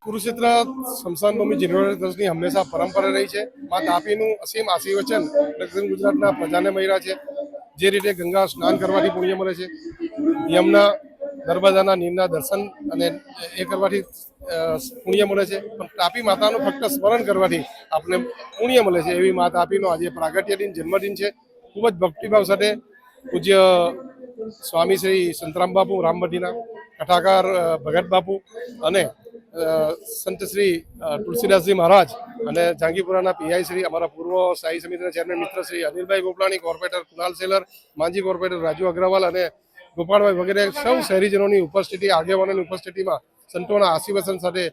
કુરુક્ષેત્ર સ્મશાન ભૂમિ જીર્ણોદ્ધાર ટ્રસ્ટની હંમેશા પરંપરા રહી છે. મા તાપીનું અસીમ આશીર્વચન દક્ષિણ ગુજરાતના પ્રજાને મળ્યા છે. જે રીતે ગંગા સ્નાન કરવાથી પુણ્ય મળે છે, યમુના નર્મદાના નીરના દર્શન અને એ કરવાથી પુણ્ય મળે છે, પણ તાપી માતાનું ફક્ત સ્મરણ કરવાથી આપણે પુણ્ય મળે છે. એવી મા તાપીનો આજે પ્રાગટ્ય દિન, જન્મદિન છે. ખૂબ જ ભક્તિભાવ સાથે પૂજ્ય સ્વામી શ્રી સંતરામ બાપુ રામબધીના, કથાકાર ભગત બાપુ અને સંત શ્રી તુલસીદાસજી મહારાજ અને જાંગીપુરાના પીઆઈ શ્રી, અમારા પૂર્વ સ્થાયી સમિતિના ચેરમેન મિત્ર શ્રી અનિલભાઈ ગોપલાણી, કોર્પોરેટર કુણાલ સેલર, માજી કોર્પોરેટર રાજુ અગ્રવાલ અને ગોપાળભાઈ વગેરે સૌ શહેરીજનોની ઉપસ્થિતિ, આગેવાનોની ઉપસ્થિતિમાં સંતોના આશીર્વાદ સાથે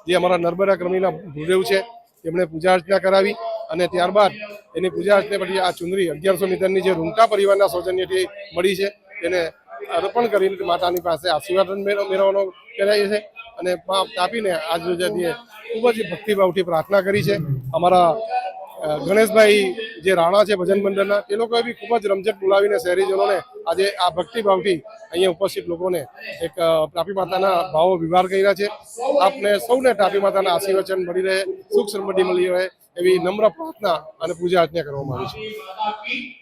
જે અમારા નર્મદા ક્રમીના ભૂદેવ છે તેમણે પૂજા અર્ચના કરાવી અને ત્યારબાદ એની પૂજા અર્ચના પછી આ ચુંદડી 1100 મીટરની જે રૂંટા પરિવારના સૌજન્યથી મળી છે તેને અર્પણ કરીને માતાની પાસે આશીર્વાદ મેળવવાનો કરાય છે. અને તાપીને આજ રોજ ખૂબ જ ભક્તિભાવથી પ્રાર્થના કરી છે. અમારા ગણેશભાઈ જે રાણા છે ભજન મંડળના, એ લોકોએ બી ખૂબ જ રમઝટ બોલાવીને શહેરીજનોને આજે આ ભક્તિભાવથી અહીંયા ઉપસ્થિત લોકોને એક તાપી માતાના ભાવો વિભાર કર્યા છે. આપને સૌને તાપી માતાના આશીર્વચન મળી રહે, સુખ સમૃદ્ધિ મળી રહે એવી નમ્ર પ્રાર્થના અને પૂજા અર્ચના કરવામાં આવી છે.